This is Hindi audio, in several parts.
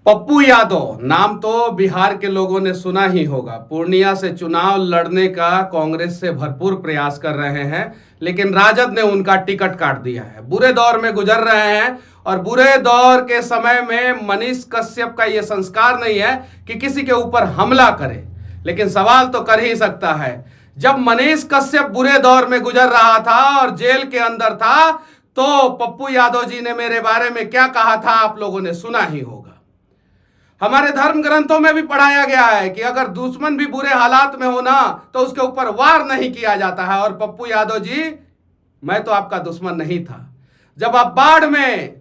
पप्पू यादव नाम तो बिहार के लोगों ने सुना ही होगा। पूर्णिया से चुनाव लड़ने का कांग्रेस से भरपूर प्रयास कर रहे हैं, लेकिन राजद ने उनका टिकट काट दिया है। बुरे दौर में गुजर रहे हैं और बुरे दौर के समय में मनीष कश्यप का यह संस्कार नहीं है कि किसी के ऊपर हमला करे, लेकिन सवाल तो कर ही सकता है। जब मनीष कश्यप बुरे दौर में गुजर रहा था और जेल के अंदर था, तो पप्पू यादव जी ने मेरे बारे में क्या कहा था आप लोगों ने सुना ही होगा। हमारे धर्म ग्रंथों में भी पढ़ाया गया है कि अगर दुश्मन भी बुरे हालात में हो ना, तो उसके ऊपर वार नहीं किया जाता है। और पप्पू यादव जी, मैं तो आपका दुश्मन नहीं था। जब आप बाढ़ में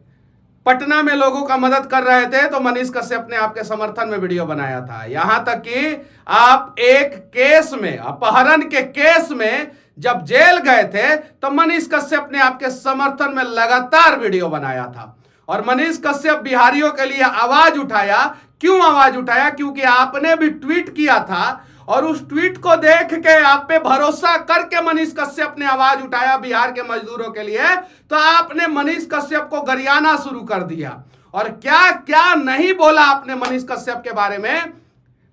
पटना में लोगों का मदद कर रहे थे, तो मनीष कश्यप ने आपके समर्थन में वीडियो बनाया था। यहां तक कि आप एक केस में, अपहरण के केस में जब जेल गए थे, तो मनीष कश्यप ने आपके समर्थन में लगातार वीडियो बनाया था। और मनीष कश्यप बिहारियों के लिए आवाज उठाया। क्यों आवाज उठाया? क्योंकि आपने भी ट्वीट किया था और उस ट्वीट को देख के आप पे भरोसा करके मनीष कश्यप ने आवाज उठाया बिहार के मजदूरों के लिए। तो आपने मनीष कश्यप को गरियाना शुरू कर दिया और क्या क्या नहीं बोला आपने मनीष कश्यप के बारे में।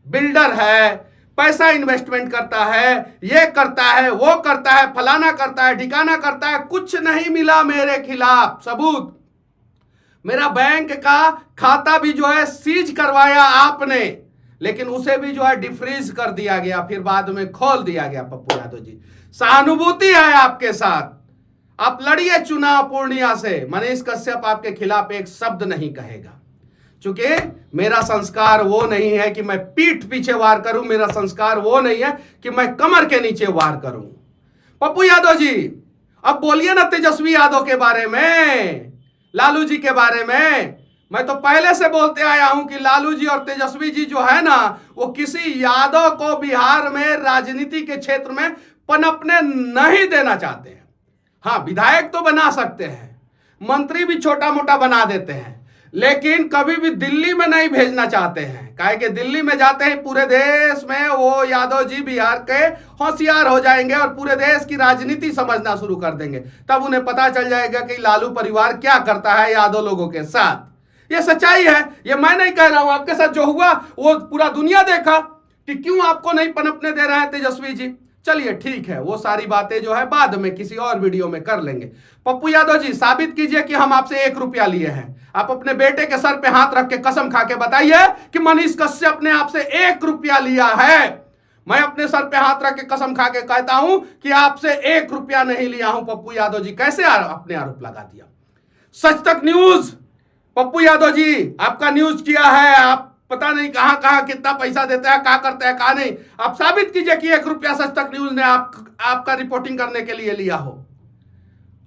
बिल्डर है, पैसा इन्वेस्टमेंट करता है, ये करता है, वो करता है, फलाना करता है, ठिकाना करता है। कुछ नहीं मिला मेरे खिलाफ सबूत। मेरा बैंक का खाता भी जो है सीज करवाया आपने, लेकिन उसे भी जो है डिफ्रीज कर दिया गया, फिर बाद में खोल दिया गया। पप्पू यादव जी, सहानुभूति है आपके साथ। आप लड़िए चुनाव पूर्णिया से। मनीष कश्यप आपके खिलाफ एक शब्द नहीं कहेगा, क्योंकि मेरा संस्कार वो नहीं है कि मैं पीठ पीछे वार करूं। मेरा संस्कार वो नहीं है कि मैं कमर के नीचे वार करूं। पप्पू यादव जी, अब बोलिए ना तेजस्वी यादव के बारे में, लालू जी के बारे में। मैं तो पहले से बोलते आया हूं कि लालू जी और तेजस्वी जी जो है ना, वो किसी यादव को बिहार में राजनीति के क्षेत्र में पनपने नहीं देना चाहते हैं। हाँ, विधायक तो बना सकते हैं, मंत्री भी छोटा मोटा बना देते हैं, लेकिन कभी भी दिल्ली में नहीं भेजना चाहते हैं। काहे कि दिल्ली में जाते हैं पूरे देश में वो यादव जी बिहार के होशियार हो जाएंगे और पूरे देश की राजनीति समझना शुरू कर देंगे। तब उन्हें पता चल जाएगा कि लालू परिवार क्या करता है यादव लोगों के साथ। ये सच्चाई है, ये मैं नहीं कह रहा हूं। आपके साथ जो हुआ वो पूरा दुनिया देखा कि क्यों आपको नहीं पनपने दे रहे हैं तेजस्वी जी। चलिए ठीक है, वो सारी बातें जो है बाद में किसी और वीडियो में कर लेंगे। पप्पू यादव जी, साबित कीजिए कि हम आपसे 1 रुपया लिए हैं। आप अपने बेटे के सर पे हाथ रख के कसम खा के बताइए कि मनीष कश्यप ने आपसे 1 रुपया लिया है। मैं अपने सर पे हाथ रख के कसम खा के कहता हूं कि आपसे 1 रुपया नहीं लिया हूं। पप्पू यादव जी, कैसे आपने आरोप लगा दिया? सच तक न्यूज, पप्पू यादव जी, आपका न्यूज किया है। आप पता नहीं कहां कहां कितना पैसा देता है, क्या करता है, कहा नहीं। आप साबित कीजिए कि 1 रुपया सच तक न्यूज ने आपका रिपोर्टिंग करने के लिए लिया हो।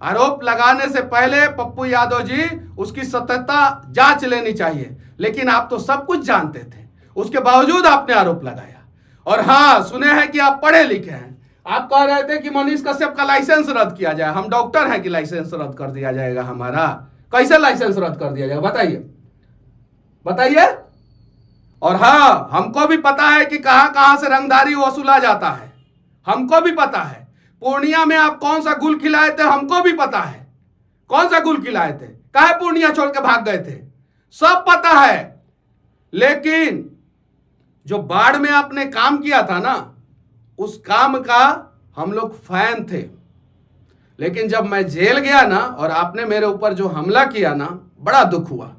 आरोप लगाने से पहले पप्पू यादव जी, उसकी सत्यता जांच लेनी चाहिए। लेकिन आप तो सब कुछ जानते थे, उसके बावजूद आपने आरोप लगाया। और हाँ, सुने हैं कि आप पढ़े लिखे हैं। आप कह रहे थे कि मनीष कश्यप का लाइसेंस रद्द किया जाए। हम डॉक्टर हैं कि लाइसेंस रद्द कर दिया जाएगा हमारा? कैसे लाइसेंस रद्द कर दिया जाएगा? बताइए बताइए। और हाँ, हमको भी पता है कि कहां कहां से रंगदारी वसूला जाता है। हमको भी पता है पूर्णिया में आप कौन सा गुल खिलाए थे, हमको भी पता है कौन सा गुल खिलाए थे, काहे पूर्णिया छोड़ के भाग गए थे, सब पता है। लेकिन जो बाढ़ में आपने काम किया था ना, उस काम का हम लोग फैन थे। लेकिन जब मैं जेल गया ना और आपने मेरे ऊपर जो हमला किया ना, बड़ा दुख हुआ।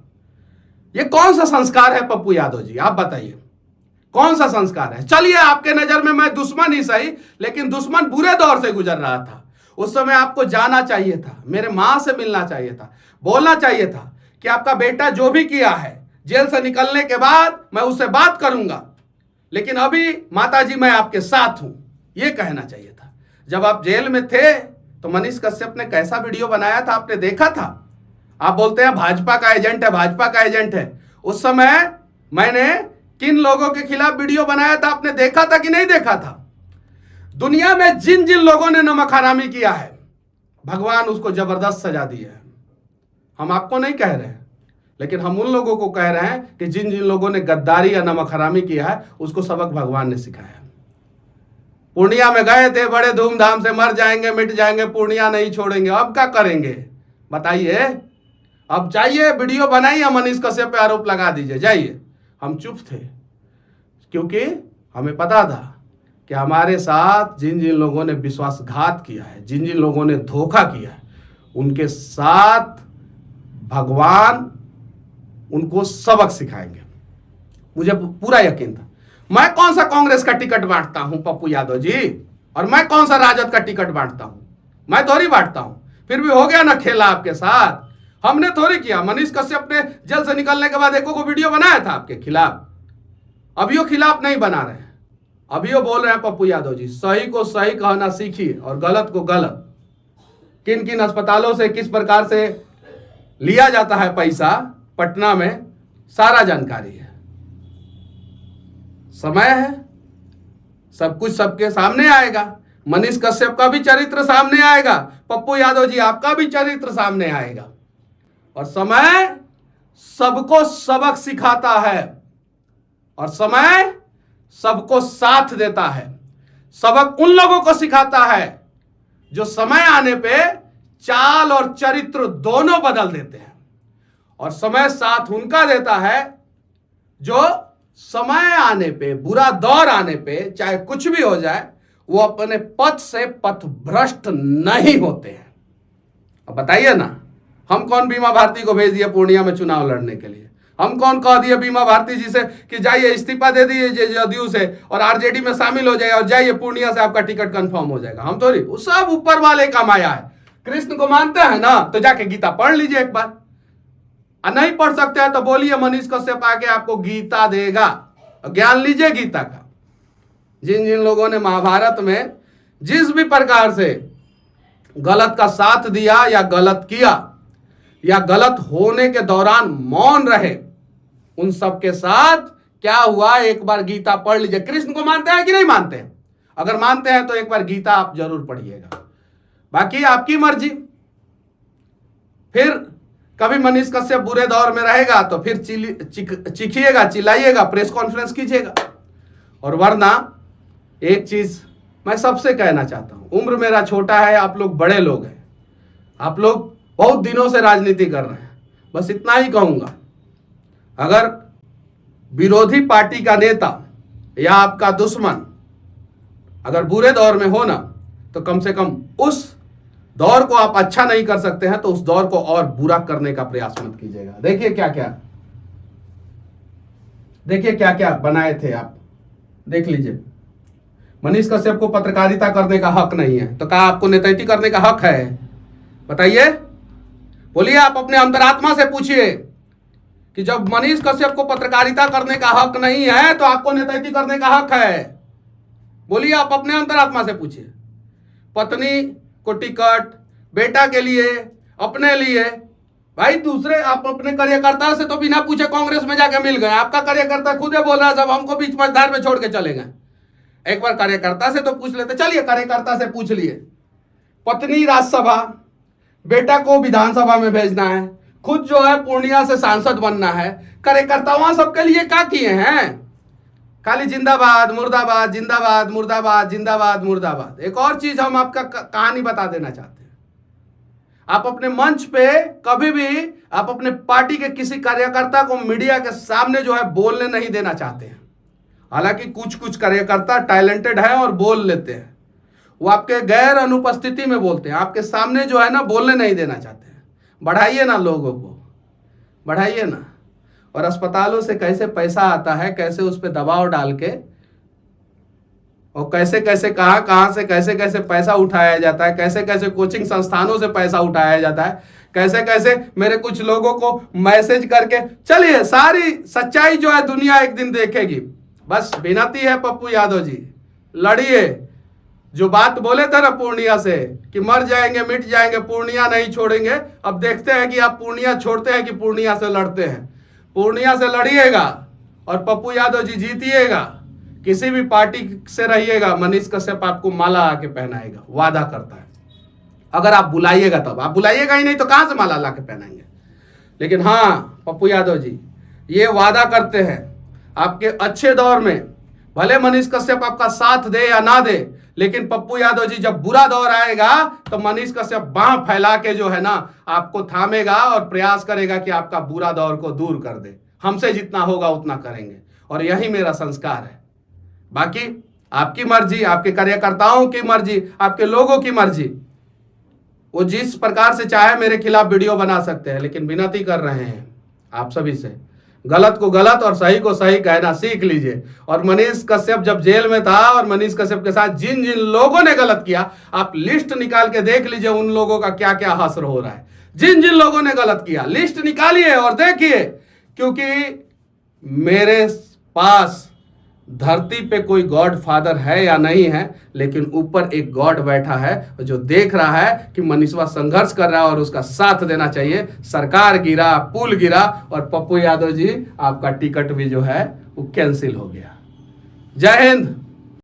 ये कौन सा संस्कार है पप्पू यादव जी? आप बताइए, कौन सा संस्कार है? चलिए, आपके नजर में मैं दुश्मन ही सही, लेकिन दुश्मन बुरे दौर से गुजर रहा था। उस समय आपको जाना चाहिए था, मेरे मां से मिलना चाहिए था, बोलना चाहिए था कि आपका बेटा जो भी किया है, जेल से निकलने के बाद मैं उससे बात करूंगा, लेकिन अभी माताजी मैं आपके साथ हूं, यह कहना चाहिए था। जब आप जेल में थे तो मनीष कश्यप ने कैसा वीडियो बनाया था, आपने देखा था? आप बोलते हैं भाजपा का एजेंट है, भाजपा का एजेंट है। उस समय मैंने किन लोगों के खिलाफ वीडियो बनाया था, आपने देखा था कि नहीं देखा था? दुनिया में जिन जिन लोगों ने नमक हरामी किया है, भगवान उसको जबरदस्त सजा दी है। हम आपको नहीं कह रहे हैं, लेकिन हम उन लोगों को कह रहे हैं कि जिन जिन लोगों ने गद्दारी या नमक हरामी किया है, उसको सबक भगवान ने सिखाया। पूर्णिया में गए थे, बड़े धूमधाम से, मर जाएंगे मिट जाएंगे, पूर्णिया नहीं छोड़ेंगे। अब क्या करेंगे बताइए? अब जाइए वीडियो बनाइए, मनीष कश्यप पे आरोप लगा दीजिए, जाइए। हम चुप थे क्योंकि हमें पता था कि हमारे साथ जिन जिन लोगों ने विश्वासघात किया है, जिन जिन लोगों ने धोखा किया है, उनके साथ भगवान उनको सबक सिखाएंगे। मुझे पूरा यकीन था। मैं कौन सा कांग्रेस का टिकट बांटता हूं पप्पू यादव जी, और मैं कौन सा राजद का टिकट बांटता हूं? मैं थोड़ी बांटता हूं। फिर भी हो गया ना खेला आपके साथ, हमने थोड़ी किया। मनीष कश्यप ने जेल से निकलने के बाद एको को वीडियो बनाया था आपके खिलाफ, अभी वो खिलाफ नहीं बना रहे हैं। अभी वो बोल रहे हैं पप्पू यादव जी सही को सही कहना सीखिए और गलत को गलत। किन किन अस्पतालों से किस प्रकार से लिया जाता है पैसा पटना में, सारा जानकारी है। समय है, सब कुछ सबके सामने आएगा। मनीष कश्यप का भी चरित्र सामने आएगा, पप्पू यादव जी आपका भी चरित्र सामने आएगा। और समय सबको सबक सिखाता है और समय सबको साथ देता है। सबक उन लोगों को सिखाता है जो समय आने पे चाल और चरित्र दोनों बदल देते हैं, और समय साथ उनका देता है जो समय आने पे, बुरा दौर आने पे, चाहे कुछ भी हो जाए, वो अपने पथ से पथ भ्रष्ट नहीं होते हैं। अब बताइए ना, हम कौन बीमा भारती को भेज दिया पूर्णिया में चुनाव लड़ने के लिए? हम कौन कह दिए बीमा भारती जी से कि जाइए इस्तीफा दे दीजिए जदयू से और आरजेडी में शामिल हो जाए और जाइए पूर्णिया से आपका टिकट कंफर्म हो जाएगा? हम थोड़ी, वो सब ऊपर वाले का माया है। कृष्ण को मानते हैं ना, तो जाके गीता पढ़ लीजिए एक बार। नहीं पढ़ सकते हैं तो बोलिए, मनीष कश्यप आके आपको गीता देगा, ज्ञान लीजिए गीता का। जिन जिन लोगों ने महाभारत में जिस भी प्रकार से गलत का साथ दिया या गलत किया या गलत होने के दौरान मौन रहे, उन सब के साथ क्या हुआ एक बार गीता पढ़ लीजिए। कृष्ण को मानते हैं कि नहीं मानते हैं? अगर मानते हैं तो एक बार गीता आप जरूर पढ़िएगा, बाकी आपकी मर्जी। फिर कभी मनीष कश्यप बुरे दौर में रहेगा तो फिर चिखिएगा, चिल्लाइएगा, प्रेस कॉन्फ्रेंस कीजिएगा। और वरना एक चीज मैं सबसे कहना चाहता हूं, उम्र मेरा छोटा है, आप लोग बड़े लोग हैं, आप लोग बहुत दिनों से राजनीति कर रहे हैं, बस इतना ही कहूंगा, अगर विरोधी पार्टी का नेता या आपका दुश्मन अगर बुरे दौर में हो ना, तो कम से कम उस दौर को आप अच्छा नहीं कर सकते हैं तो उस दौर को और बुरा करने का प्रयास मत कीजिएगा। देखिए क्या क्या बनाए थे आप, देख लीजिए। मनीष कश्यप को पत्रकारिता करने का हक नहीं है, तो कहा आपको नेतृत्व करने का हक है? बताइए, बोलिए। आप अपने अंतरात्मा से पूछिए कि जब मनीष कश्यप को पत्रकारिता करने का हक नहीं है तो आपको नेतृत्व करने का हक है? बोलिए, आप अपने अंतरात्मा से पूछिए। पत्नी को टिकट, बेटा के लिए, अपने लिए, भाई दूसरे आप अपने कार्यकर्ता से तो बिना पूछे कांग्रेस में जाके मिल गए। आपका कार्यकर्ता खुद ही बोल रहा है जब हमको बीच मझधार में छोड़ के चले गए। एक बार कार्यकर्ता से तो पूछ लेते। चलिए, कार्यकर्ता से पूछ लिए। पत्नी राज्यसभा, बेटा को विधानसभा में भेजना है, खुद जो है पूर्णिया से सांसद बनना है, कार्यकर्ता वहां सबके लिए क्या किए हैं? खाली जिंदाबाद मुर्दाबाद, जिंदाबाद मुर्दाबाद, जिंदाबाद मुर्दाबाद। एक और चीज हम आपका कहानी बता देना चाहते हैं, आप अपने मंच पे कभी भी आप अपने पार्टी के किसी कार्यकर्ता को मीडिया के सामने जो है बोलने नहीं देना चाहते हैं। हालांकि कुछ कुछ कार्यकर्ता टैलेंटेड है और बोल लेते हैं, वो आपके गैर अनुपस्थिति में बोलते हैं, आपके सामने जो है ना बोलने नहीं देना चाहते हैं। बढ़ाइए ना, लोगों को बढ़ाइए ना। और अस्पतालों से कैसे पैसा आता है, कैसे उस पर दबाव डाल के, और कैसे कैसे कहां से कैसे कैसे पैसा उठाया जाता है, कैसे कैसे कोचिंग संस्थानों से पैसा उठाया जाता है, कैसे कैसे मेरे कुछ लोगों को मैसेज करके। चलिए, सारी सच्चाई जो है दुनिया एक दिन देखेगी। बस विनती है पप्पू यादव जी, लड़िए। जो बात बोले थे ना पूर्णिया से कि मर जाएंगे मिट जाएंगे, पूर्णिया नहीं छोड़ेंगे, अब देखते हैं कि आप पूर्णिया छोड़ते हैं कि पूर्णिया से लड़ते हैं। पूर्णिया से लड़िएगा और पप्पू यादव जी जीतिएगा। किसी भी पार्टी से रहिएगा, मनीष कश्यप आपको माला आके पहनाएगा, वादा करता है। अगर आप बुलाइएगा तब, आप बुलाइएगा ही नहीं तो कहां से माला ला के पहनाएंगे? लेकिन हाँ, पप्पू यादव जी ये वादा करते हैं आपके अच्छे दौर में, भले मनीष कश्यप आपका साथ दे या ना दे, लेकिन पप्पू यादव जी जब बुरा दौर आएगा तो मनीष कश्यप बांह फैला के जो है ना आपको थामेगा और प्रयास करेगा कि आपका बुरा दौर को दूर कर दे। हमसे जितना होगा उतना करेंगे और यही मेरा संस्कार है। बाकी आपकी मर्जी, आपके कार्यकर्ताओं की मर्जी, आपके लोगों की मर्जी, वो जिस प्रकार से चाहे मेरे खिलाफ वीडियो बना सकते हैं, लेकिन विनती कर रहे हैं आप सभी से, गलत को गलत और सही को सही कहना सीख लीजिए। और मनीष कश्यप जब जेल में था और मनीष कश्यप के साथ जिन जिन लोगों ने गलत किया, आप लिस्ट निकाल के देख लीजिए उन लोगों का क्या क्या हश्र हो रहा है। जिन जिन लोगों ने गलत किया लिस्ट निकालिए और देखिए, क्योंकि मेरे पास धरती पे कोई गॉड फादर है या नहीं है, लेकिन ऊपर एक गॉड बैठा है जो देख रहा है कि मनीषवा संघर्ष कर रहा है और उसका साथ देना चाहिए। सरकार गिरा, पुल गिरा और पप्पू यादव जी आपका टिकट भी जो है वो कैंसिल हो गया। जय हिंद।